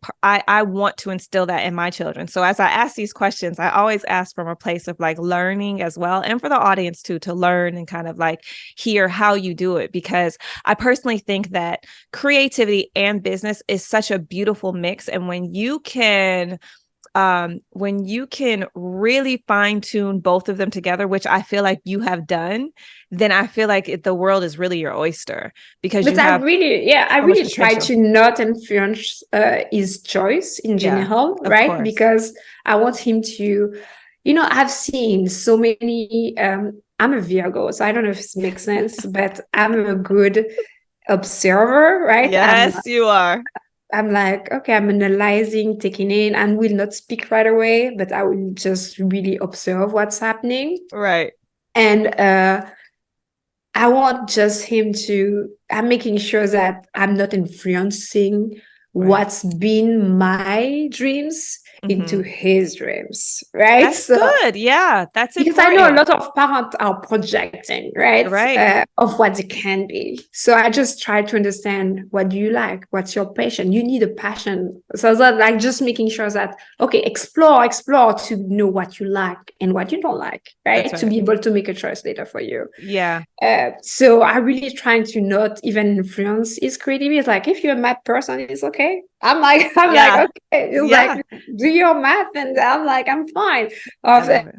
Speaker 2: want to instill that in my children. So as I ask these questions, I always ask from a place of like learning as well. And for the audience too, to learn and kind of like hear how you do it. Because I personally think that creativity and business is such a beautiful mix. And when you can really fine tune both of them together, which I feel like you have done, then I feel like the world is really your oyster, because I
Speaker 1: really try to not influence his choice in general, right? Course. Because I want him to, you know, I've seen so many, I'm a Virgo, so I don't know if this makes sense, but I'm a good observer, right?
Speaker 2: Yes, you are.
Speaker 1: I'm like, okay, I'm analyzing, taking in, and will not speak right away, but I will just really observe what's happening.
Speaker 2: Right.
Speaker 1: And I want just him to, I'm making sure that I'm not influencing what's been my dreams into his dreams, right?
Speaker 2: That's good. Yeah, that's
Speaker 1: because
Speaker 2: important.
Speaker 1: I know a lot of parents are projecting, right? Of what they can be. So I just try to understand, what do you like? What's your passion? You need a passion. So that, like, just making sure that, okay, explore to know what you like and what you don't like, right? To be able to make a choice later for you.
Speaker 2: Yeah.
Speaker 1: So I really trying to not even influence his creativity. It's like, if you're a math person, it's okay. I'm like, okay. It's like, do your math, and I'm like, I'm fine. But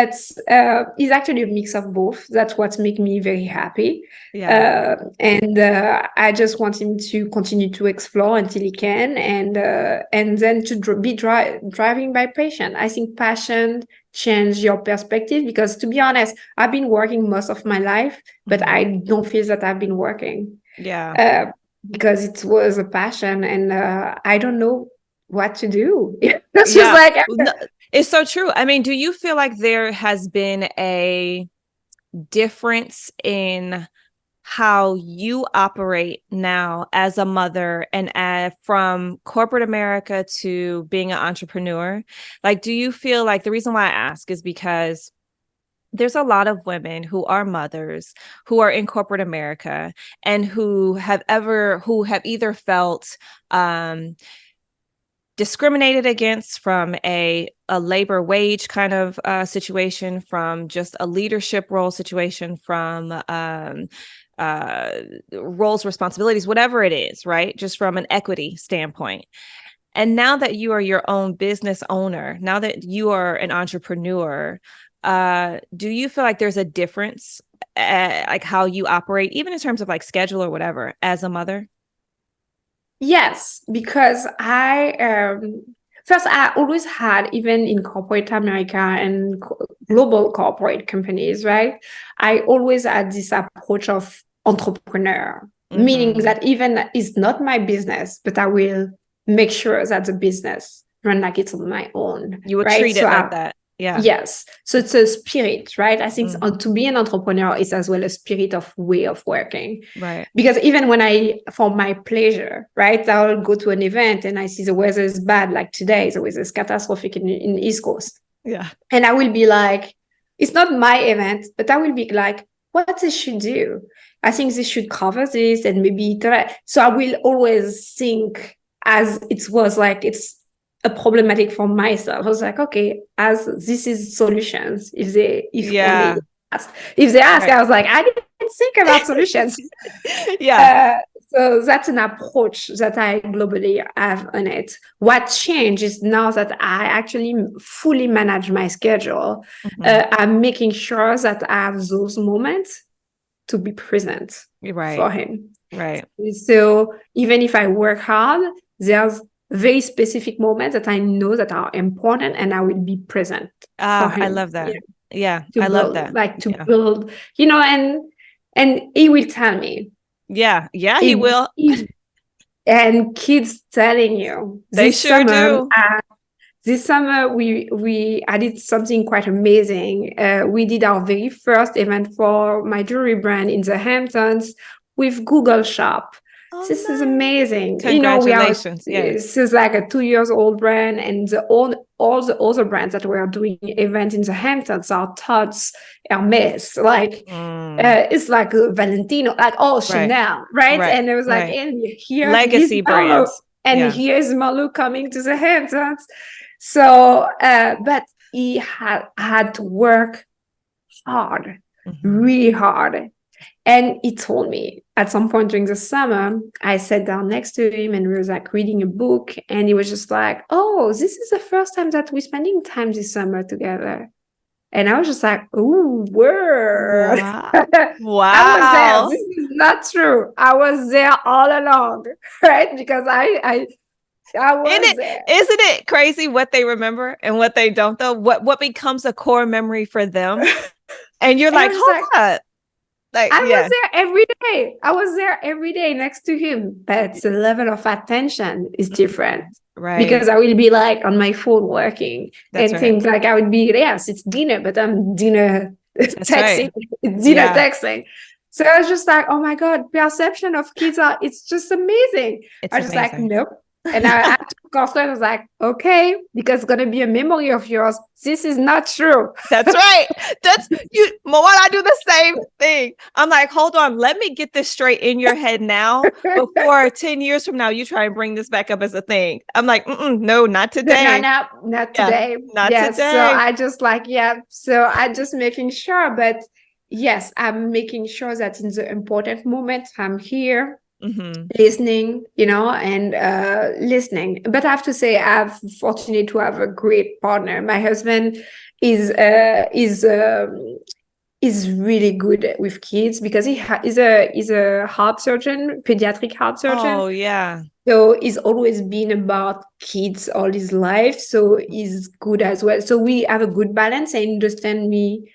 Speaker 1: it's actually a mix of both. That's what makes me very happy. And I just want him to continue to explore until he can, and then to be driving by passion. I think passion change your perspective, because to be honest, I've been working most of my life, but I don't feel that I've been working. Because it was a passion, and I don't know what to do. It's just like,
Speaker 2: It's so true. I mean, do you feel like there has been a difference in how you operate now as a mother and from corporate America to being an entrepreneur? Like, do you feel like, the reason why I ask is because there's a lot of women who are mothers who are in corporate America and who have either felt discriminated against from a labor wage kind of situation, from just a leadership role situation, from roles, responsibilities, whatever it is, right? Just from an equity standpoint. And now that you are your own business owner, now that you are an entrepreneur, do you feel like there's a difference, like how you operate, even in terms of like schedule or whatever, as a mother?
Speaker 1: Yes, because first, I always had, even in corporate America and global corporate companies, right? I always had this approach of entrepreneur, meaning that even it's not my business, but I will make sure that the business run like it's on my own.
Speaker 2: You would
Speaker 1: right?
Speaker 2: treat it like that. Yeah.
Speaker 1: Yes. So it's a spirit, right? I think to be an entrepreneur is as well a spirit of way of working.
Speaker 2: Right.
Speaker 1: Because even when for my pleasure, right, I'll go to an event and I see the weather is bad, like today, the weather is catastrophic in the East Coast.
Speaker 2: Yeah.
Speaker 1: And I will be like, it's not my event, but I will be like, what they should do? I think they should cover this and maybe. So I will always think as it was like, it's a problematic for myself. I was like, okay, as this is solutions. If they ask, right. I was like, I didn't think about solutions. So that's an approach that I globally have on it. What changed is now that I actually fully manage my schedule. I'm making sure that I have those moments to be present for him.
Speaker 2: Right.
Speaker 1: So even if I work hard, there's very specific moments that I know that are important and I will be present for him.
Speaker 2: I love that. Love that.
Speaker 1: Like to build, and he will tell me.
Speaker 2: Yeah, he will.
Speaker 1: And kids telling you.
Speaker 2: They sure do.
Speaker 1: This summer, we did something quite amazing. We did our very first event for my jewelry brand in the Hamptons with Google Shop. This is amazing.
Speaker 2: Congratulations.
Speaker 1: This is like a 2-year-old brand, and all the other brands that were doing events in the Hamptons are Tod's, Hermes, like it's like Valentino, like all Chanel, right? And it was like, and here
Speaker 2: legacy brands,
Speaker 1: and here's ManLuu coming to the Hamptons. So, but he had to work hard, really hard. And he told me at some point during the summer, I sat down next to him and we were like reading a book. And he was just like, oh, this is the first time that we're spending time this summer together. And I was just like, ooh, word.
Speaker 2: Wow.
Speaker 1: I was there. This is not true. I was there all along, right? Because I was there.
Speaker 2: Isn't it crazy what they remember and what they don't, though? What becomes a core memory for them? And you're like, hold up. Like,
Speaker 1: I was there every day. I was there every day next to him. But the level of attention is different.
Speaker 2: Right.
Speaker 1: Because I will be like on my phone working. Things like I would be, yes, it's dinner, but I'm dinner texting. Texting. So I was just like, oh my God, perception of kids it's just amazing. I was just like, nope. And I took off and I was like, okay, because it's going to be a memory of yours. This is not true.
Speaker 2: That's right. That's you, MoAnA. I do the same thing. I'm like, hold on, let me get this straight in your head now. Before 10 years from now, you try and bring this back up as a thing. I'm like, no, not today.
Speaker 1: Not today.
Speaker 2: Not today.
Speaker 1: So I just like, So I just making sure. But yes, I'm making sure that in the important moments, I'm here. Listening, and listening. But I have to say, I'm fortunate to have a great partner. My husband is really good with kids because he's a heart surgeon, pediatric heart surgeon.
Speaker 2: Oh yeah.
Speaker 1: So he's always been about kids all his life. So he's good as well. So we have a good balance and understand me.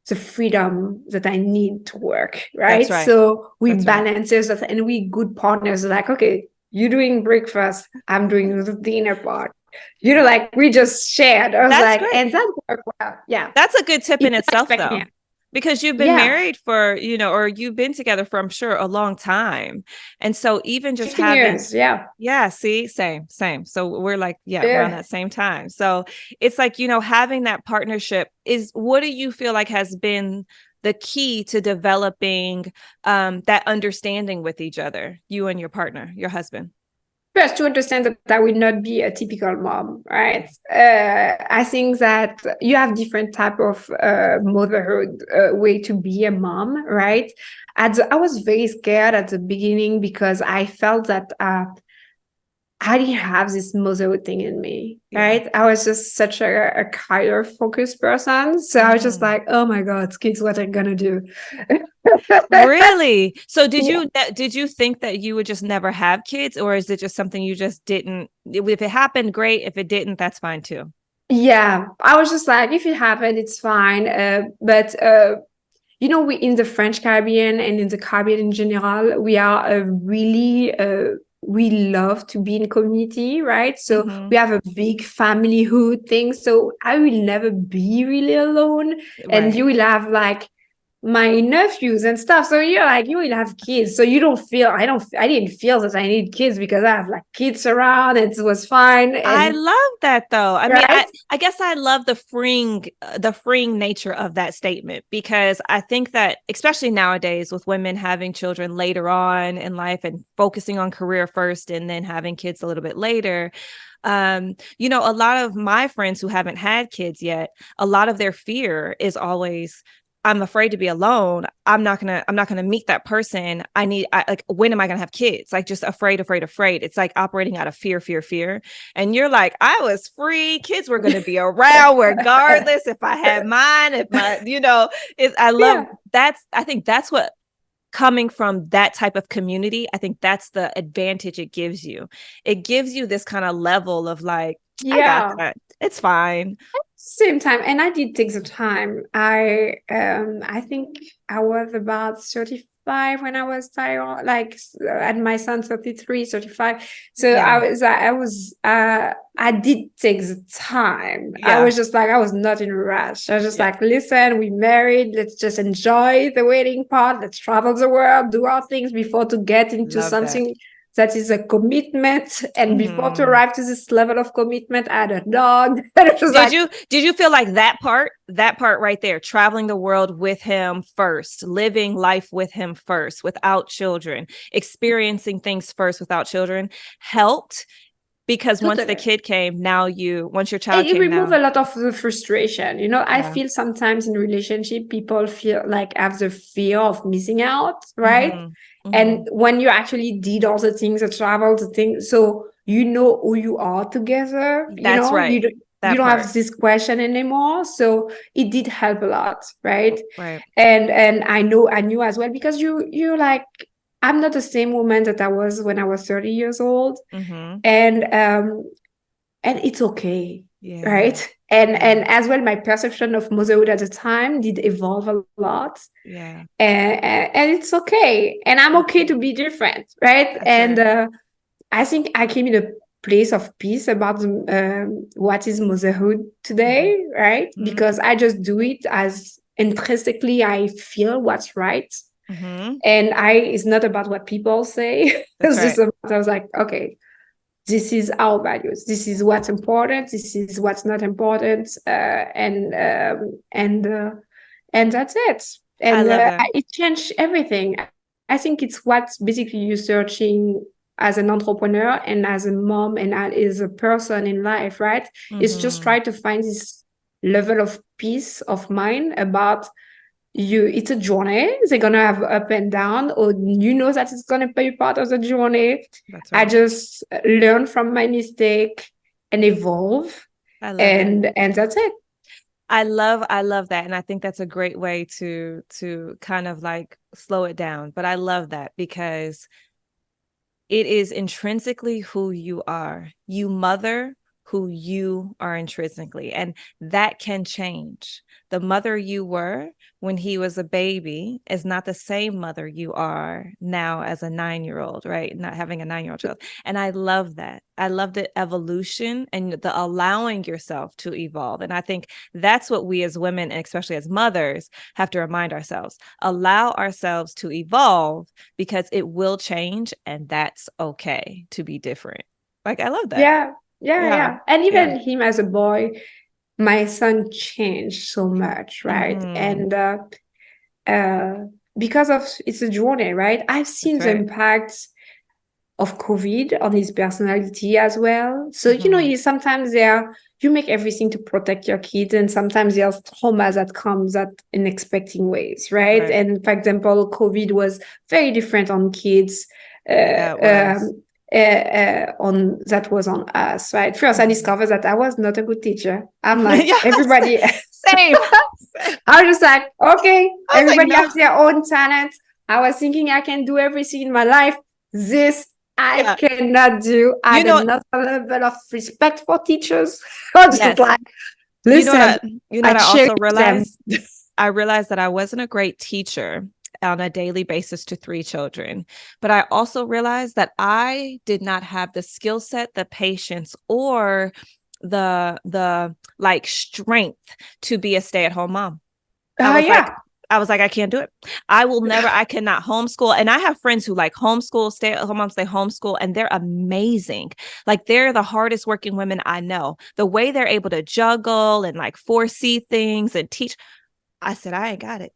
Speaker 1: The freedom that I need to work, right?
Speaker 2: That's right.
Speaker 1: So we balance that, and we good partners. Like, okay, you're doing breakfast, I'm doing the dinner part. like we just shared. I was
Speaker 2: That's
Speaker 1: like,
Speaker 2: great.
Speaker 1: and that worked well. Yeah.
Speaker 2: That's a good tip
Speaker 1: You
Speaker 2: in
Speaker 1: don't
Speaker 2: itself,
Speaker 1: expect
Speaker 2: though,
Speaker 1: me.
Speaker 2: because you've been
Speaker 1: Yeah.
Speaker 2: married for, or you've been together for, I'm sure, a long time. And so even just
Speaker 1: 15
Speaker 2: having,
Speaker 1: years. Yeah.
Speaker 2: yeah, see, same. So we're like, yeah, around
Speaker 1: Yeah.
Speaker 2: that same time. So it's like, having that partnership what do you feel like has been the key to developing that understanding with each other, you and your partner, your husband?
Speaker 1: First, to understand that I will not be a typical mom, right? I think that you have different type of motherhood way to be a mom, right? I was very scared at the beginning because I felt that I didn't have this motherhood thing in me,
Speaker 2: Yeah.
Speaker 1: right? I was just such a career focused person. So I was just like, oh my God, kids, what are gonna do?
Speaker 2: Really? So did
Speaker 1: Yeah.
Speaker 2: you think that you would just never have kids, or is it just something you just didn't? If it happened, great. If it didn't, that's fine too.
Speaker 1: Yeah, I was just like, if it happened, it's fine. But we in the French Caribbean and in the Caribbean in general, we are we love to be in community, right? So we have a big familyhood thing. So I will never be really alone, and
Speaker 2: Right.
Speaker 1: you will have like my nephews and stuff. So you're like, you will have kids. So you don't feel, I didn't feel that I need kids because I have like kids around and it was fine.
Speaker 2: I
Speaker 1: And
Speaker 2: love that, though. I mean,
Speaker 1: right.
Speaker 2: I guess I love the freeing nature of that statement, because I think that especially nowadays with women having children later on in life and focusing on career first and then having kids a little bit later, a lot of my friends who haven't had kids yet, a lot of their fear is always, I'm afraid to be alone. I'm not gonna meet that person. Like, when am I gonna have kids? Like, just afraid. It's like operating out of fear. And you're like, I was free. Kids were gonna be around regardless if I had mine, if my, I love I think that's what, coming from that type of community, I think that's the advantage it gives you. It gives you this kind of level of like, I got
Speaker 1: Yeah.
Speaker 2: that. It's fine.
Speaker 1: Same time, and I did take the time. I think I was about 35 when I was tired, like at my son 33, 35. So
Speaker 2: Yeah.
Speaker 1: I did take the time. I
Speaker 2: Yeah.
Speaker 1: was just like, I was not in a rush. I was just
Speaker 2: Yeah.
Speaker 1: like, listen, we married, let's just enjoy the wedding part, let's travel the world, do our things before to get into
Speaker 2: Love that.
Speaker 1: something that is a commitment. And before to arrive to this level of commitment, I had a dog. And it was
Speaker 2: Did you feel like that part right there, traveling the world with him first, living life with him first, without children, experiencing things first without children, helped? Because once the kid came, once your child
Speaker 1: it
Speaker 2: came,
Speaker 1: removed a lot of the frustration. I
Speaker 2: Yeah.
Speaker 1: feel sometimes in relationship, people feel like have the fear of missing out, right? And when you actually did all the things, the travel, the things, so who you are together,
Speaker 2: That's right.
Speaker 1: You don't have this question anymore. So it did help a lot, right?
Speaker 2: Right.
Speaker 1: And I knew as well, because you're like, I'm not the same woman that I was when I was 30 years old. And it's okay.
Speaker 2: Yeah.
Speaker 1: Right. And as well, my perception of motherhood at the time did evolve a lot.
Speaker 2: Yeah.
Speaker 1: And it's okay. And I'm okay to be different. Right. And I think I came in a place of peace about what is motherhood today. Right. Because I just do it as intrinsically I feel what's right. And it's not about what people say. It's just about, I was like, okay, this is our values. This is what's important. This is what's not important. And that's it. And it changed everything. I think it's what's basically you searching as an entrepreneur and as a mom and as a person in life, right? It's just try to find this level of peace of mind about it's a journey. They're gonna have up and down, or that it's gonna be part of the journey.
Speaker 2: That's right.
Speaker 1: I just learn from my mistake and evolve. And that's it.
Speaker 2: I love that. And I think that's a great way to kind of like slow it down. But I love that because it is intrinsically who you are. You mother who you are intrinsically. And that can change. The mother you were when he was a baby is not the same mother you are now as a 9-year-old, right? Not having a 9-year-old child. And I love that. I love the evolution and the allowing yourself to evolve. And I think that's what we as women, and especially as mothers, have to remind ourselves. Allow ourselves to evolve because it will change, and that's okay to be different. Like, I love that.
Speaker 1: Yeah. And even him as a boy, my son changed so much, right? And because of it's a journey, right? I've seen the impact of COVID on his personality as well. So, you sometimes you make everything to protect your kids, and sometimes there's trauma that comes at unexpected ways, right? And for example, COVID was very different on kids. On that was on us, right? First, I discovered that I was not a good teacher. I'm like everybody.
Speaker 2: Same.
Speaker 1: I was just like, okay, everybody has their own talent. I was thinking I can do everything in my life. This I cannot do. I had another level of respect for teachers. I was just like, listen,
Speaker 2: I also realized. I realized that I wasn't a great teacher on a daily basis to 3 children. But I also realized that I did not have the skill set, the patience, or the like strength to be a stay-at-home mom. I was like, I can't do it. I cannot homeschool. And I have friends who like homeschool, stay-at-home moms, they homeschool, and they're amazing. Like, they're the hardest working women I know. The way they're able to juggle and like foresee things and teach. I said, I ain't got it.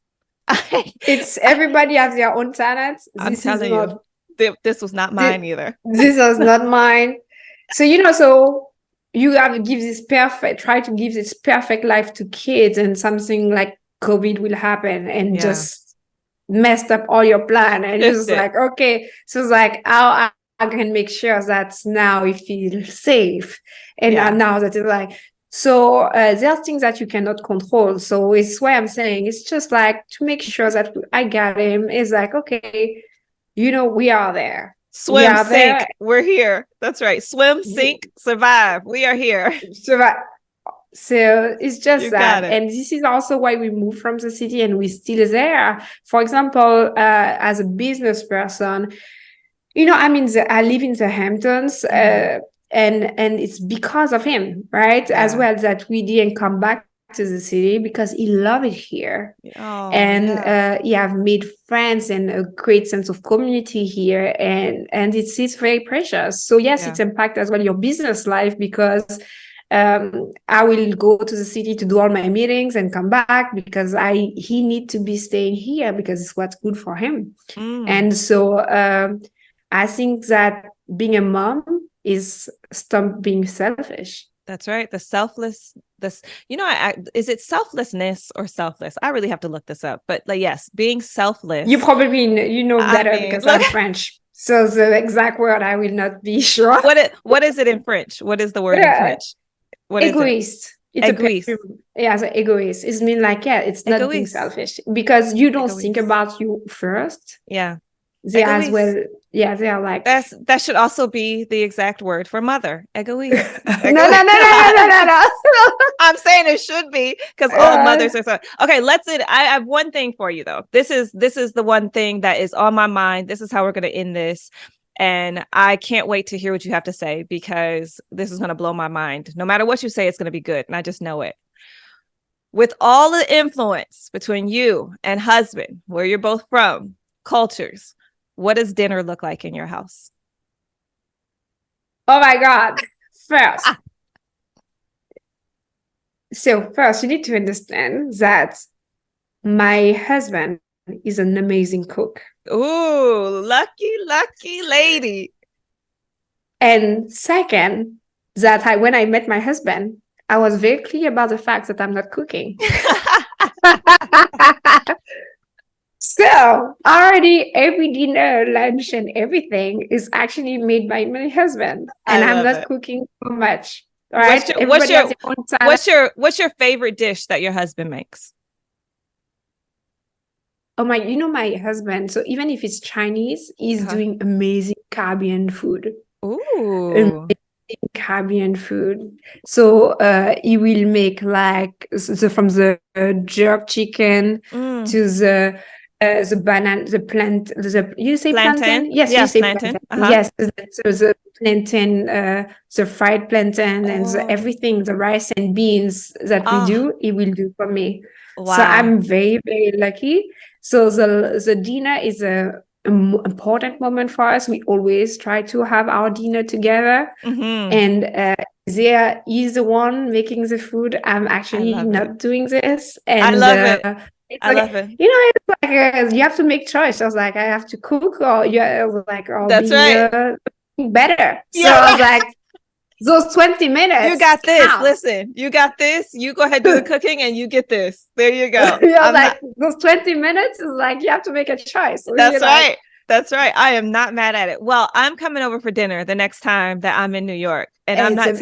Speaker 1: It's everybody has their own talents.
Speaker 2: I'm telling you, this was not mine either.
Speaker 1: This was not mine. So, so you have to try to give this perfect life to kids, and something like COVID will happen and just messed up all your plan. And it's like, okay. So it's like, how I can make sure that now you feel safe. And now that it's like, so there are things that you cannot control. So it's why I'm saying it's just like to make sure that I got him. It's like, okay, we are there.
Speaker 2: Swim, sink, we're here. That's right. Swim, sink, survive. We are here.
Speaker 1: Survive. So it's just that. And this is also why we moved from the city and we're still there. For example, as a business person, I live in the Hamptons. And it's because of him, right? As well, that we didn't come back to the city because he loved it here. He have made friends and a great sense of community here. And it's very precious. So yes, it's impact as well your business life, because I will go to the city to do all my meetings and come back because he need to be staying here because it's what's good for him. And so I think that being a mom is stop being selfish.
Speaker 2: That's right. Is it selflessness or selfless? I really have to look this up, but like, yes, being selfless.
Speaker 1: You probably better because I'm French. So the exact word I will not be sure.
Speaker 2: What is it in French? What is the word in French? What
Speaker 1: egoist.
Speaker 2: It's egoist.
Speaker 1: The egoist. It means like, it's not being selfish because you don't think about you first.
Speaker 2: Yeah.
Speaker 1: They as well. Yeah, they are like
Speaker 2: that should also be the exact word for mother. Egoist.
Speaker 1: No.
Speaker 2: I'm saying it should be because all mothers are so. Okay, I have one thing for you though. This is the one thing that is on my mind. This is how we're going to end this. And I can't wait to hear what you have to say because this is going to blow my mind. No matter what you say, it's going to be good. And I just know it. With all the influence between you and husband, where you're both from, cultures, what does dinner look like in your house?
Speaker 1: Oh my God. First, you need to understand that my husband is an amazing cook.
Speaker 2: Ooh, lucky lady.
Speaker 1: And second, that when I met my husband, I was very clear about the fact that I'm not cooking. So already every dinner, lunch, and everything is actually made by my husband, and I'm not cooking so much. All right.
Speaker 2: What's your favorite dish that your husband makes?
Speaker 1: Oh my husband. So even if it's Chinese, he's doing amazing Caribbean food.
Speaker 2: Ooh.
Speaker 1: Caribbean food. So he will make like from the jerk chicken to the banana, the plant, you say
Speaker 2: Plantain.
Speaker 1: plantain? Yes, you
Speaker 2: Yeah,
Speaker 1: say
Speaker 2: plantain.
Speaker 1: plantain.
Speaker 2: Uh-huh.
Speaker 1: Yes, so the plantain, the fried plantain and
Speaker 2: Oh.
Speaker 1: everything, the rice and beans that we do, he will do for me. So
Speaker 2: Wow.
Speaker 1: I'm very, very lucky. So the dinner is a important moment for us. We always try to have our dinner together. And Zia is the one making the food. I'm actually not doing this.
Speaker 2: I
Speaker 1: And
Speaker 2: love it.
Speaker 1: it's
Speaker 2: I
Speaker 1: like,
Speaker 2: love it.
Speaker 1: you know, it's like you have to make choice. I was like, I have to cook or
Speaker 2: That's
Speaker 1: be
Speaker 2: right.
Speaker 1: better. So
Speaker 2: Yeah.
Speaker 1: I was like, those 20 minutes.
Speaker 2: You got this.
Speaker 1: count.
Speaker 2: Listen, you got this. You go ahead, do the cooking, and you get this. There you go.
Speaker 1: I was like, those 20 minutes is like, you have to make a choice. So
Speaker 2: That's right. That's right. I am not mad at it. Well, I'm coming over for dinner the next time that I'm in New York, and I'm not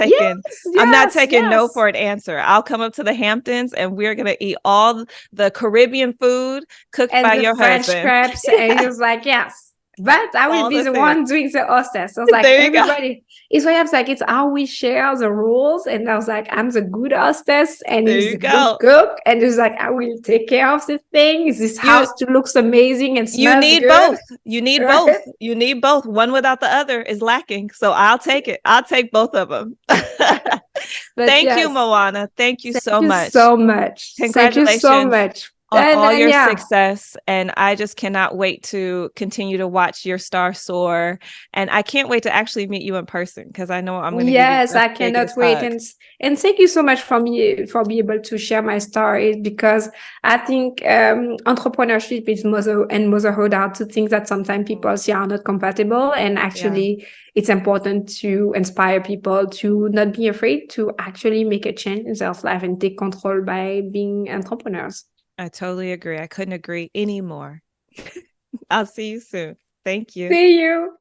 Speaker 2: taking no for an answer. I'll come up to the Hamptons, and we're gonna eat all the Caribbean food cooked by your
Speaker 1: French
Speaker 2: husband.
Speaker 1: crepes. And he was like, yes. But I will be the one doing the hostess. So I was like, everybody. It's why I was like, it's how we share the rules. And I was like, I'm the good hostess and he's the good cook. And it's like, I will take care of the things. This house looks amazing and smells good.
Speaker 2: You need both. You need both. You need both. One without the other is lacking. So I'll take it. I'll take both of them. Thank you, MoAnA. Thank you so much.
Speaker 1: So much.
Speaker 2: Congratulations.
Speaker 1: Thank you so much.
Speaker 2: On all your success. And I just cannot wait to continue to watch your star soar. And I can't wait to actually meet you in person because I know I'm going to
Speaker 1: I cannot wait. And thank you so much for being able to share my stories, because I think entrepreneurship is motherhood are two things that sometimes people see are not compatible. And actually, it's important to inspire people to not be afraid to actually make a change in their life and take control by being entrepreneurs.
Speaker 2: I totally agree. I couldn't agree anymore. I'll see you soon. Thank you.
Speaker 1: See you.